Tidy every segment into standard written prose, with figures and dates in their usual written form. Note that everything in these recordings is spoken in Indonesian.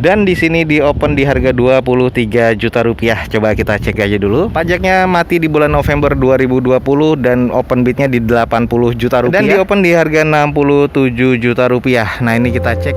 Dan di sini di open di harga 23 juta rupiah. Coba kita cek aja dulu. Pajaknya mati di bulan November 2020 dan open bidnya di 80 juta rupiah. Dan di open di harga 67 juta rupiah. Nah, ini kita cek.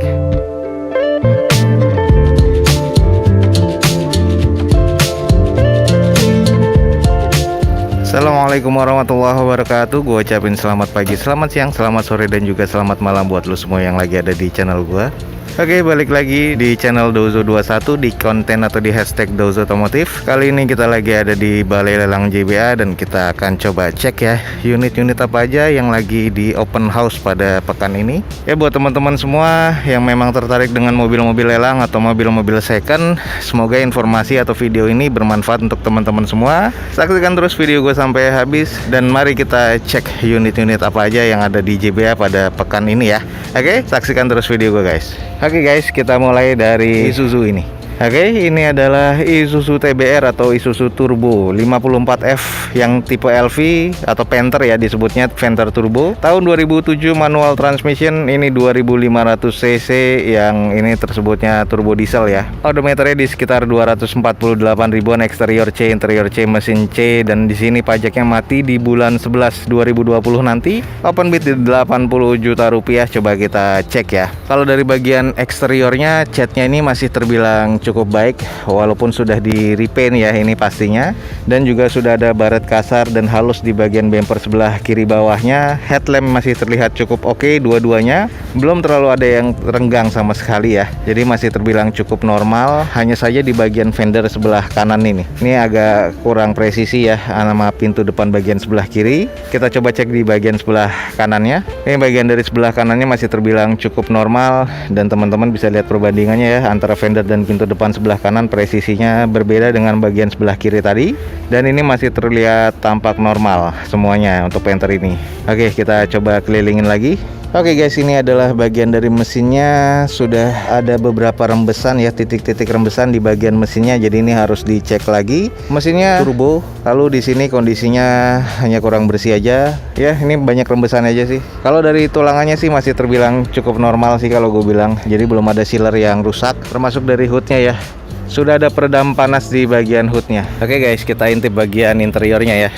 Assalamualaikum warahmatullahi wabarakatuh. Gue ucapin selamat pagi, selamat siang, selamat sore, dan juga selamat malam buat lo semua yang lagi ada di channel gue. Oke, balik lagi di channel Dozo21 di konten atau di hashtag Dozo Otomotif. Kali ini kita lagi ada di Balai Lelang JBA dan kita akan coba cek ya unit-unit apa aja yang lagi di open house pada pekan ini. Ya, buat teman-teman semua yang memang tertarik dengan mobil-mobil lelang atau mobil-mobil second, semoga informasi atau video ini bermanfaat untuk teman-teman semua. Saksikan terus video gue sampai habis dan mari kita cek unit-unit apa aja yang ada di JBA pada pekan ini ya. Oke, saksikan terus video gue guys. Oke guys, kita mulai dari Isuzu ini. Oke, ini adalah Isuzu TBR atau Isuzu Turbo 54F yang tipe LV atau Panther ya disebutnya, Panther Turbo. Tahun 2007, manual transmission, ini 2500 cc yang ini tersebutnya turbo diesel ya. Odometernya di sekitar 248 ribuan, eksterior C, interior C, mesin C, dan di sini pajaknya mati di bulan 11 2020 nanti. Open bid di 80 juta rupiah. Coba kita cek ya. Kalau dari bagian eksteriornya, catnya ini masih terbilang cukup baik walaupun sudah di repaint ya ini pastinya, dan juga sudah ada baret kasar dan halus di bagian bumper sebelah kiri bawahnya. Headlamp masih terlihat cukup oke dua-duanya, belum terlalu ada yang renggang sama sekali ya, jadi masih terbilang cukup normal. Hanya saja di bagian fender sebelah kanan ini agak kurang presisi ya sama pintu depan bagian sebelah kiri. Kita coba cek di bagian sebelah kanannya. Ini bagian dari sebelah kanannya masih terbilang cukup normal, dan teman-teman bisa lihat perbandingannya ya antara fender dan pintu depan sebelah kanan, presisinya berbeda dengan bagian sebelah kiri tadi, dan ini masih terlihat tampak normal semuanya untuk Panther ini. Oke, kita coba kelilingin lagi. Oke guys, ini adalah bagian dari mesinnya. Sudah ada beberapa rembesan ya, titik-titik rembesan di bagian mesinnya, jadi ini harus dicek lagi. Mesinnya turbo, lalu di sini kondisinya hanya kurang bersih aja ya, ini banyak rembesan aja sih. Kalau dari tulangannya sih masih terbilang cukup normal sih kalau gue bilang, jadi belum ada sealer yang rusak, termasuk dari hoodnya ya. Sudah ada peredam panas di bagian hoodnya. Oke guys, kita intip bagian interiornya ya.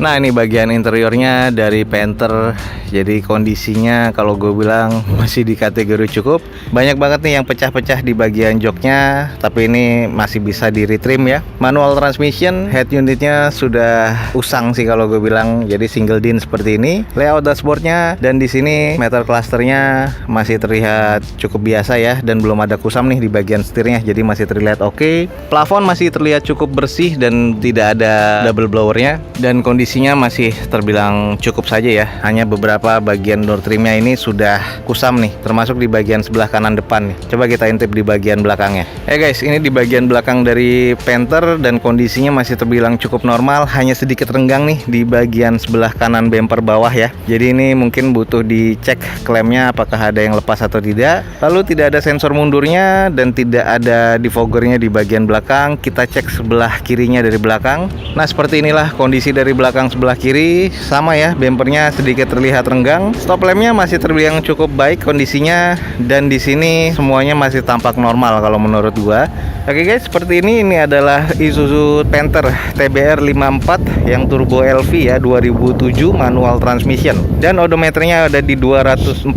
Nah, ini bagian interiornya dari Panther. Jadi kondisinya kalau gue bilang masih di kategori cukup. Banyak banget nih yang pecah-pecah di bagian joknya, tapi ini masih bisa di retrim ya. Manual transmission, head unitnya sudah usang sih kalau gue bilang, jadi single din seperti ini. Layout dashboardnya dan di sini metal clusternya masih terlihat cukup biasa ya, dan belum ada kusam nih di bagian setirnya, jadi masih terlihat oke. Plafon masih terlihat cukup bersih dan tidak ada double blowernya, dan kondisinya masih terbilang cukup saja ya. Hanya beberapa bagian door trimnya ini sudah kusam nih, termasuk di bagian sebelah kanan depan nih. Coba kita intip di bagian belakangnya. Guys, ini di bagian belakang dari Panther dan kondisinya masih terbilang cukup normal, hanya sedikit renggang nih di bagian sebelah kanan bumper bawah ya. Jadi ini mungkin butuh dicek klemnya apakah ada yang lepas atau tidak. Lalu tidak ada sensor mundurnya dan tidak ada defoggernya di bagian belakang. Kita cek sebelah kirinya dari belakang. Nah, seperti inilah kondisi dari belakang sebelah kiri. Sama ya, bumpernya sedikit terlihat renggang. Stop lampnya masih terbilang cukup baik kondisinya, dan di sini semuanya masih tampak normal kalau menurut gua. Oke guys, seperti ini adalah Isuzu Panther TBR 54 yang turbo LV ya, 2007 manual transmission, dan odometernya ada di 248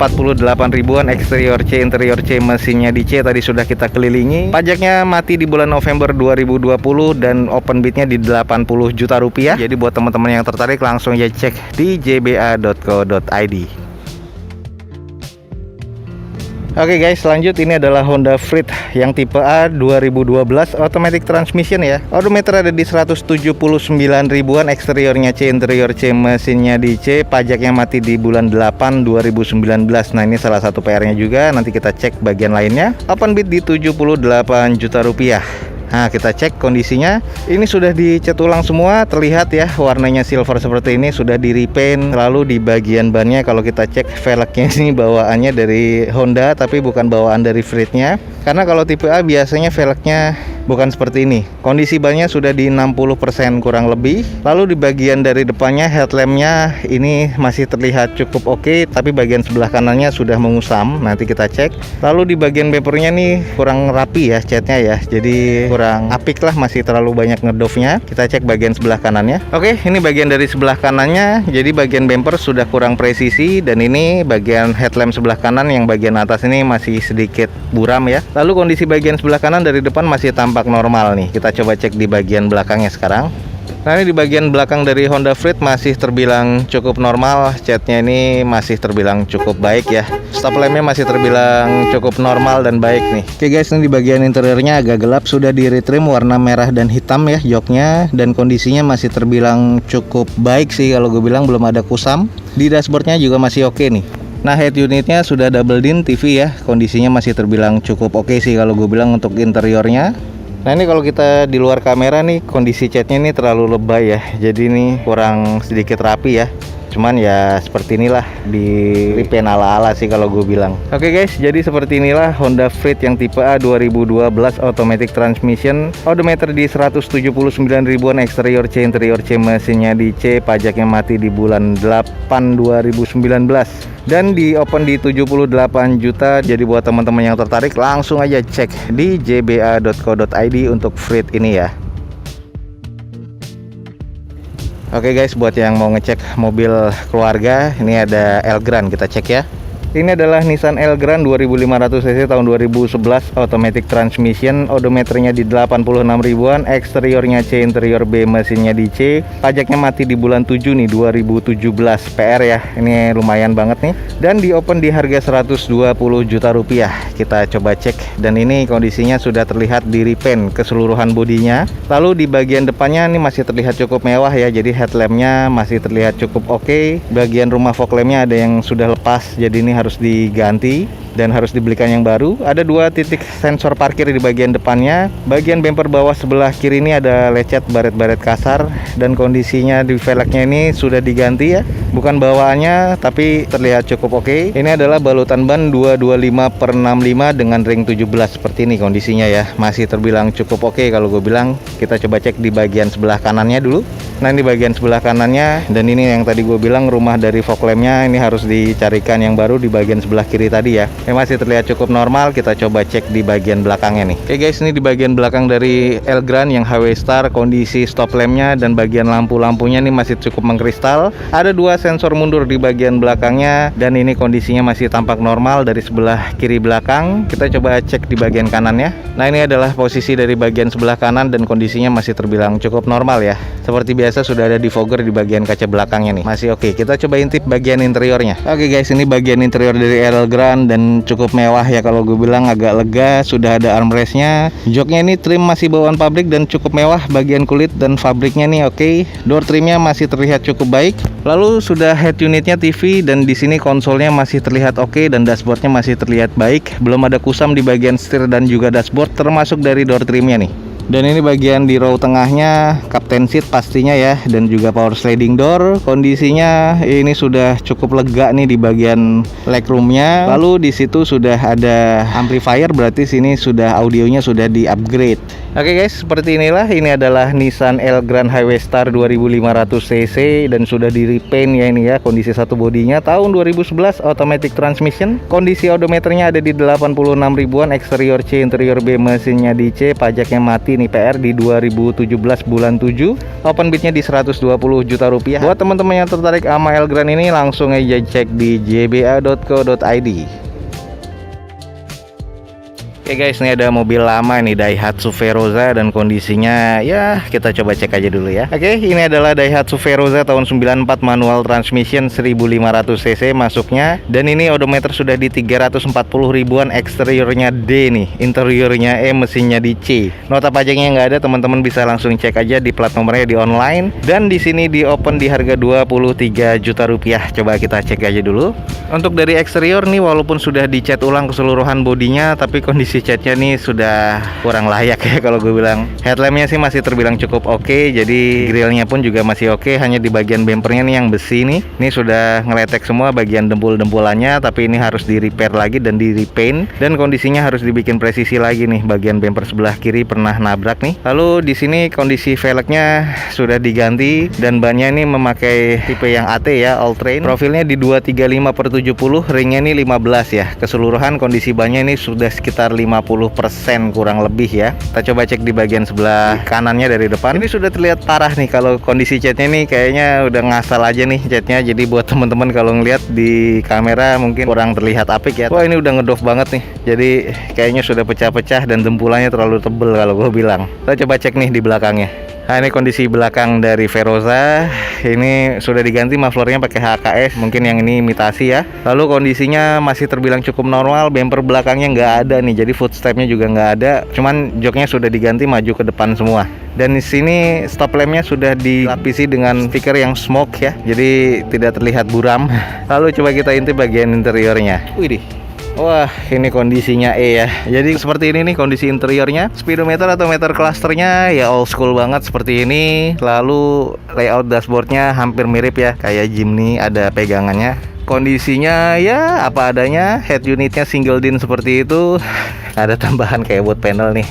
ribuan, eksterior C, interior C, mesinnya di C tadi sudah kita kelilingi. Pajaknya mati di bulan November 2020 dan open bidnya di 80 juta rupiah. Jadi buat teman-teman yang tertarik langsung aja cek di jba.co.id. Oke guys, lanjut, ini adalah Honda Freed yang tipe A 2012 automatic transmission ya. Odometer ada di 179 ribuan, eksteriornya C, interior C, mesinnya di C. Pajaknya mati di bulan 8 2019. Nah, ini salah satu PR-nya juga, nanti kita cek bagian lainnya. Open bid di 78 juta rupiah. Nah, kita cek kondisinya. Ini sudah dicat ulang semua, terlihat ya warnanya silver seperti ini, sudah di repaint. Lalu di bagian bannya kalau kita cek velgnya ini bawaannya dari Honda tapi bukan bawaan dari Freednya. Karena kalau tipe A biasanya velgnya bukan seperti ini. Kondisi bannya sudah di 60% kurang lebih. Lalu di bagian dari depannya headlampnya ini masih terlihat cukup oke, tapi bagian sebelah kanannya sudah mengusam. Nanti kita cek. Lalu di bagian bumpernya nih kurang rapi ya catnya ya, jadi kurang apik lah, masih terlalu banyak ngedove-nya. Kita cek bagian sebelah kanannya. Oke, ini bagian dari sebelah kanannya. Jadi bagian bumper sudah kurang presisi, dan ini bagian headlamp sebelah kanan yang bagian atas ini masih sedikit buram ya. Lalu kondisi bagian sebelah kanan dari depan masih tampak normal nih. Kita coba cek di bagian belakangnya sekarang. Nah, ini di bagian belakang dari Honda Freed masih terbilang cukup normal. Catnya ini masih terbilang cukup baik ya. Stop lampnya masih terbilang cukup normal dan baik nih. Oke guys, ini di bagian interiornya agak gelap. Sudah di retrim warna merah dan hitam ya joknya. Dan kondisinya masih terbilang cukup baik sih, kalau gue bilang belum ada kusam. Di dashboardnya juga masih oke nih. Nah, head unitnya sudah double din TV ya. Kondisinya masih terbilang cukup oke sih kalau gue bilang untuk interiornya. Nah, ini kalau kita di luar kamera nih, kondisi catnya ini terlalu lebay ya. Jadi ini kurang sedikit rapi ya. Cuman ya seperti inilah, di repaint ala-ala sih kalau gue bilang. Oke guys, jadi seperti inilah Honda Freed yang tipe A 2012 automatic transmission. Odometer di 179 ribuan, eksterior C, interior C, mesinnya di C, pajaknya mati di bulan 8 2019. Dan di open di 78 juta. Jadi buat teman-teman yang tertarik langsung aja cek di jba.co.id untuk Freed ini ya. Oke guys, buat yang mau ngecek mobil keluarga, ini ada Elgrand, kita cek ya. Ini adalah Nissan Elgrand 2500 cc tahun 2011 automatic transmission. Odometernya di 86 ribuan, eksteriornya C, interior B, mesinnya di C, pajaknya mati di bulan 7 nih 2017. PR ya, ini lumayan banget nih. Dan di open di harga 120 juta rupiah. Kita coba cek, dan ini kondisinya sudah terlihat di repaint keseluruhan bodinya. Lalu di bagian depannya ini masih terlihat cukup mewah ya, jadi headlampnya masih terlihat cukup oke. Bagian rumah fog lampnya ada yang sudah lepas, jadi ini harus diganti dan harus dibelikan yang baru. Ada 2 titik sensor parkir di bagian depannya. Bagian bumper bawah sebelah kiri ini ada lecet baret-baret kasar, dan kondisinya di velgnya ini sudah diganti ya, bukan bawaannya tapi terlihat cukup oke. Ini adalah balutan ban 225/65 dengan ring 17 seperti ini kondisinya ya, masih terbilang cukup oke kalau gue bilang. Kita coba cek di bagian sebelah kanannya dulu. Nah, ini bagian sebelah kanannya, dan ini yang tadi gue bilang rumah dari fog lampnya ini harus dicarikan yang baru di bagian sebelah kiri tadi ya. Ini masih terlihat cukup normal. Kita coba cek di bagian belakangnya nih. Oke guys, ini di bagian belakang dari Elgrand yang HW Star, kondisi stop lampnya dan bagian lampu-lampunya ini masih cukup mengkristal. Ada 2 sensor mundur di bagian belakangnya, dan ini kondisinya masih tampak normal dari sebelah kiri belakang. Kita coba cek di bagian kanannya. Nah, ini adalah posisi dari bagian sebelah kanan, dan kondisinya masih terbilang cukup normal ya. Seperti biasa sudah ada defogger di bagian kaca belakangnya nih, masih oke. Kita coba intip bagian interiornya. Oke guys, ini bagian interior dari Elgrand dan cukup mewah ya, kalau gue bilang agak lega. Sudah ada armrestnya, joknya ini trim masih bawaan pabrik dan cukup mewah. Bagian kulit dan fabriknya nih oke. Door trimnya masih terlihat cukup baik. Lalu sudah head unitnya TV, dan di sini konsolnya masih terlihat oke, dan dashboardnya masih terlihat baik. Belum ada kusam di bagian setir dan juga dashboard, termasuk dari door trimnya nih. Dan ini bagian di row tengahnya captain seat pastinya ya, dan juga power sliding door. Kondisinya ini sudah cukup lega nih di bagian legroomnya. Lalu di situ sudah ada amplifier, berarti sini sudah audionya sudah di upgrade. Oke guys, seperti inilah, ini adalah Nissan Elgrand HW Star 2500 cc dan sudah di repaint ya ini ya. Kondisi satu bodinya tahun 2011 automatic transmission. Kondisi odometernya ada di 86 ribuan, eksterior C, interior B, mesinnya di C, pajaknya mati nih PR di 2017 bulan 7. Open bidnya di 120 juta rupiah. Buat teman-teman yang tertarik sama Elgrand ini langsung aja cek di jba.co.id. Oke guys, ini ada mobil lama nih, Daihatsu Veroza, dan kondisinya ya kita coba cek aja dulu ya. Oke, ini adalah Daihatsu Veroza tahun 94 manual transmission 1500 cc masuknya, dan ini odometer sudah di 340 ribuan, eksteriornya D nih, interiornya E, mesinnya di C. Nota pajaknya nggak ada, teman-teman bisa langsung cek aja di plat nomornya di online, dan di sini di open di harga 23 juta rupiah. Coba kita cek aja dulu. Untuk dari eksterior nih, walaupun sudah dicat ulang keseluruhan bodinya, tapi kondisi kondisi catnya nih sudah kurang layak ya kalau gue bilang. Headlampnya sih masih terbilang cukup oke, jadi grillnya pun juga masih oke. Hanya di bagian bempernya nih yang besi nih, ini sudah ngeletek semua bagian dempul-dempulannya, tapi ini harus di repair lagi dan di repaint, dan kondisinya harus dibikin presisi lagi nih. Bagian bemper sebelah kiri pernah nabrak nih. Lalu di sini kondisi velgnya sudah diganti dan bannya ini memakai tipe yang AT ya, all terrain. Profilnya di 235/70, ringnya ini 15 ya. Keseluruhan kondisi bannya ini sudah sekitar 50% kurang lebih ya. Kita coba cek di bagian sebelah kanannya dari depan. Ini sudah terlihat parah nih kalau kondisi catnya nih, kayaknya udah ngasal aja nih catnya. Jadi buat teman-teman kalau ngeliat di kamera mungkin kurang terlihat apik ya. Wah, ini udah ngedoff banget nih. Jadi kayaknya sudah pecah-pecah dan dempulannya terlalu tebel kalau gue bilang. Kita coba cek nih di belakangnya. Nah, ini kondisi belakang dari Veroza. Ini sudah diganti mufflernya pakai HKS, mungkin yang ini imitasi ya. Lalu kondisinya masih terbilang cukup normal. Bumper belakangnya nggak ada nih, jadi footstepnya juga nggak ada. Cuman joknya sudah diganti maju ke depan semua. Dan di sini stop lampnya sudah dilapisi dengan stiker yang smoke ya, jadi tidak terlihat buram. Lalu coba kita intip bagian interiornya. Widih. Wah, ini kondisinya E ya. Jadi seperti ini nih kondisi interiornya. Speedometer atau meter clusternya ya old school banget seperti ini. Lalu layout dashboardnya hampir mirip ya, kayak Jimny, ada pegangannya. Kondisinya ya apa adanya. Head unitnya single din seperti itu. Ada tambahan kayak wood panel nih.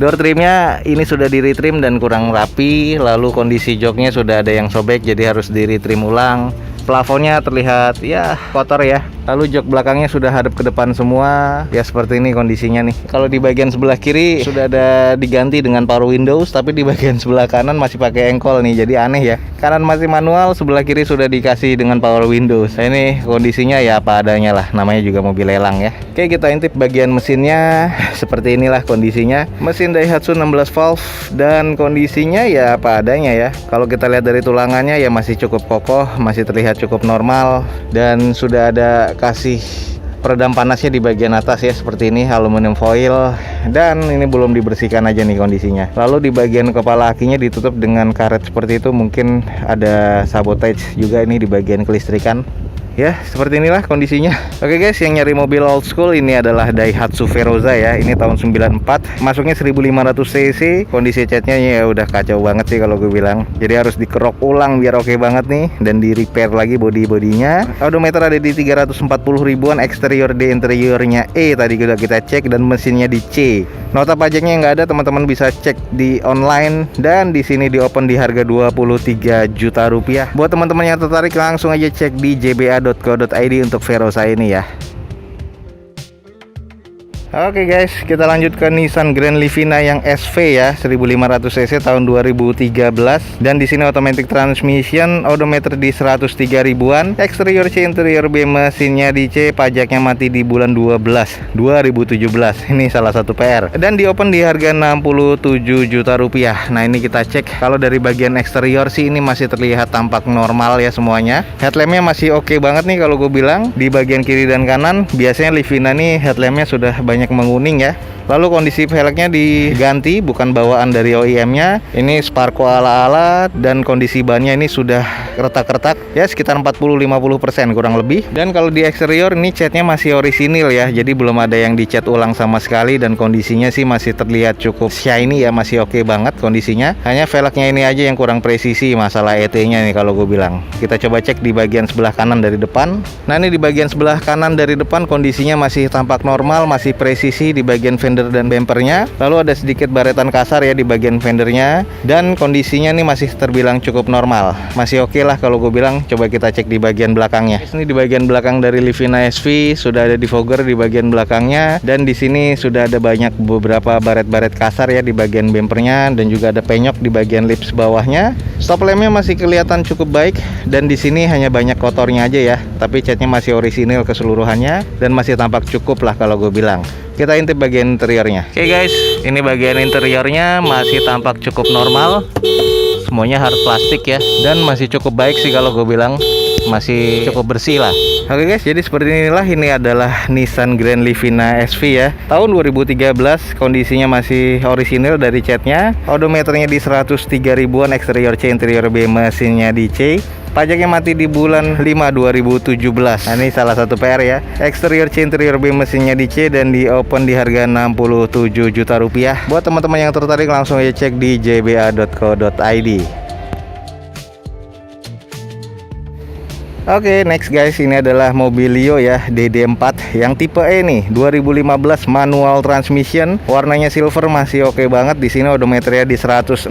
Door trimnya ini sudah di retrim dan kurang rapi. Lalu kondisi joknya sudah ada yang sobek, jadi harus di retrim ulang. Plafonnya terlihat ya kotor ya. Lalu jok belakangnya sudah hadap ke depan semua. Ya seperti ini kondisinya nih. Kalau di bagian sebelah kiri sudah ada diganti dengan power windows, tapi di bagian sebelah kanan masih pakai engkol nih. Jadi aneh ya. Kanan masih manual, sebelah kiri sudah dikasih dengan power windows. Nah, ini kondisinya ya apa adanya lah. Namanya juga mobil lelang ya. Oke, kita intip bagian mesinnya. Seperti inilah kondisinya. Mesin Daihatsu 16 valve dan kondisinya ya apa adanya ya. Kalau kita lihat dari tulangannya ya masih cukup kokoh, masih terlihat cukup normal, dan sudah ada kasih peredam panasnya di bagian atas ya, seperti ini aluminium foil, dan ini belum dibersihkan aja nih kondisinya. Lalu di bagian kepala akinya ditutup dengan karet seperti itu, mungkin ada sabotage juga ini di bagian kelistrikan. Ya, seperti inilah kondisinya. Oke guys, yang nyari mobil old school, ini adalah Daihatsu Veroza ya. Ini tahun 94, masuknya 1500 cc. Kondisi catnya ya udah kacau banget sih kalau gue bilang. Jadi harus dikerok ulang biar oke banget nih, dan di repair lagi bodinya. Odometer ada di 340 ribuan, eksterior D, interiornya E tadi udah kita cek, dan mesinnya di C. Nota pajaknya nggak ada, teman-teman bisa cek di online, dan di sini di open di harga 23 juta rupiah. Buat teman-teman yang tertarik langsung aja cek di jba.co.id untuk Veroza ini ya. Oke guys, kita lanjut ke Nissan Grand Livina yang SV ya, 1500 cc tahun 2013, dan di sini automatic transmission, odometer di 103 ribuan, eksterior C, interior B, mesinnya di C, pajaknya mati di bulan 12 2017. Ini salah satu PR, dan di open di harga 67 juta rupiah. Nah, ini kita cek. Kalau dari bagian eksterior sih ini masih terlihat tampak normal ya semuanya. Headlampnya masih oke banget nih kalau gue bilang. Di bagian kiri dan kanan biasanya Livina nih headlampnya sudah banyak menguning ya. Lalu kondisi velgnya diganti, bukan bawaan dari OEM-nya. Ini Sparco ala-ala, dan kondisi bannya ini sudah retak-retak ya, sekitar 40-50% kurang lebih. Dan kalau di eksterior ini catnya masih orisinil ya, jadi belum ada yang dicat ulang sama sekali, dan kondisinya sih masih terlihat cukup shiny ya, masih oke banget kondisinya. Hanya velgnya ini aja yang kurang presisi, masalah ET-nya nih kalau gue bilang. Kita coba cek di bagian sebelah kanan dari depan. Nah, ini di bagian sebelah kanan dari depan kondisinya masih tampak normal, masih presisi di bagian fender dan bempernya. Lalu ada sedikit baretan kasar ya di bagian fendernya, dan kondisinya nih masih terbilang cukup normal, masih oke lah kalau gue bilang. Coba kita cek di bagian belakangnya. Ini di bagian belakang dari Livina SV sudah ada defogger di bagian belakangnya, dan di sini sudah ada banyak beberapa baret-baret kasar ya di bagian bempernya, dan juga ada penyok di bagian lips bawahnya. Stop lampnya masih kelihatan cukup baik, dan di sini hanya banyak kotornya aja ya, tapi catnya masih orisinil keseluruhannya, dan masih tampak cukup lah kalau gue bilang. Kita intip bagian interiornya. Oke guys, ini bagian interiornya masih tampak cukup normal. Semuanya hard plastik ya, dan masih cukup baik sih kalau gue bilang. Masih cukup bersih lah. Oke guys, jadi seperti inilah, ini adalah Nissan Grand Livina SV ya, tahun 2013. Kondisinya masih orisinil dari catnya. Odometernya di 103 ribuan, eksterior C, interior B, mesinnya di C. Pajaknya mati di bulan 5 2017. Nah, ini salah satu PR ya. Eksterior C, interior B, mesinnya di C, dan di open di harga 67 juta rupiah. Buat teman-teman yang tertarik langsung aja cek di jba.co.id. Oke, next guys, ini adalah Mobilio ya, DD4 yang tipe E nih, 2015, manual transmission, warnanya silver, masih oke banget. Di sini odometernya di 160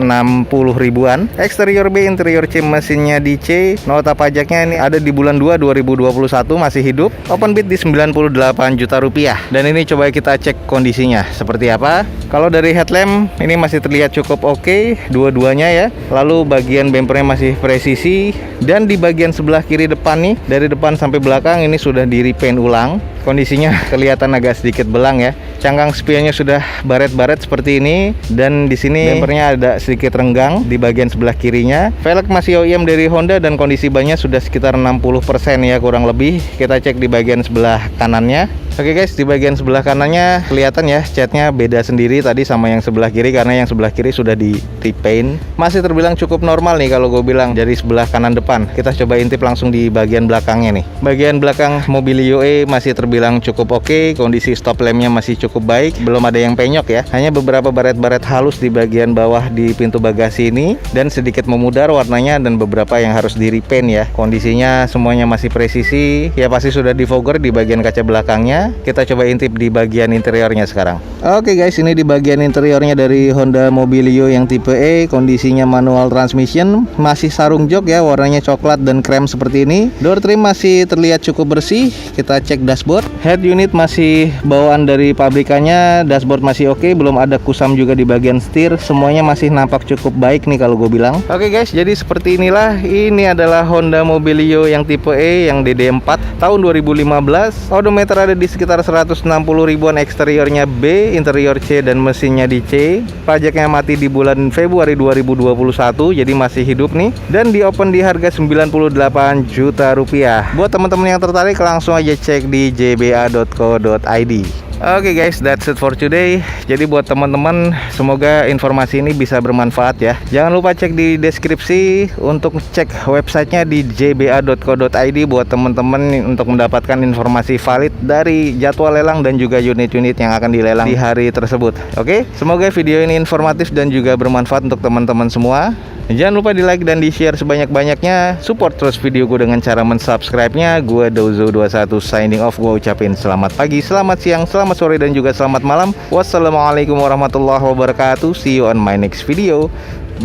ribuan, eksterior B, interior C, mesinnya di C. Nota pajaknya ini ada di bulan 2 2021, masih hidup. Open bid di 98 juta rupiah. Dan ini coba kita cek kondisinya seperti apa. Kalau dari headlamp ini masih terlihat cukup oke, dua-duanya ya. Lalu bagian bempernya masih presisi, dan di bagian sebelah kiri depan nih, dari depan sampai belakang ini sudah di repaint ulang. Kondisinya kelihatan agak sedikit belang ya. Cangkang spionnya sudah baret-baret seperti ini, dan di sini bempernya ada sedikit renggang di bagian sebelah kirinya. Velg masih OEM dari Honda, dan kondisi bannya sudah sekitar 60% ya kurang lebih. Kita cek di bagian sebelah kanannya. Oke guys, di bagian sebelah kanannya kelihatan ya, catnya beda sendiri tadi sama yang sebelah kiri, karena yang sebelah kiri sudah di repaint. Masih terbilang cukup normal nih kalau gue bilang dari sebelah kanan depan. Kita coba intip langsung di bagian belakangnya nih. Bagian belakang Mobilio E masih terbilang cukup oke, kondisi stop lampnya masih cukup baik, belum ada yang penyok ya. Hanya beberapa baret-baret halus di bagian bawah di pintu bagasi ini, dan sedikit memudar warnanya, dan beberapa yang harus di repaint ya. Kondisinya semuanya masih presisi, ya pasti sudah di fogger di bagian kaca belakangnya. Kita coba intip di bagian interiornya sekarang. Oke guys, ini di bagian interiornya dari Honda Mobilio yang tipe E, kondisinya manual transmission, masih sarung jok ya, warnanya coklat dan krem seperti ini. Door trim masih terlihat cukup bersih. Kita cek dashboard. Head unit masih bawaan dari pabrikannya, dashboard masih oke, belum ada kusam juga di bagian setir. Semuanya masih nampak cukup baik nih kalau gue bilang. Oke guys, jadi seperti inilah, ini adalah Honda Mobilio yang tipe E yang DD4 tahun 2015. Odometer ada di sekitar 160 ribuan, eksteriornya B, interior C, dan mesinnya di C. Pajaknya mati di bulan Februari 2021, jadi masih hidup nih. Dan di open di harga 98 juta rupiah. Buat teman-teman yang tertarik langsung aja cek di jba.co.id. Oke guys, that's it for today. Jadi buat teman-teman, semoga informasi ini bisa bermanfaat ya. Jangan lupa cek di deskripsi untuk cek websitenya di jba.co.id buat teman-teman untuk mendapatkan informasi valid dari jadwal lelang dan juga unit-unit yang akan dilelang di hari tersebut. Oke, semoga video ini informatif dan juga bermanfaat untuk teman-teman semua. Jangan lupa di like dan di share sebanyak-banyaknya. Support terus video gue dengan cara mensubscribe-nya. Gue Dozo21 signing off. Gue ucapin selamat pagi, selamat siang, selamat sore, dan juga selamat malam. Wassalamualaikum warahmatullahi wabarakatuh. See you on my next video.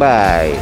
Bye.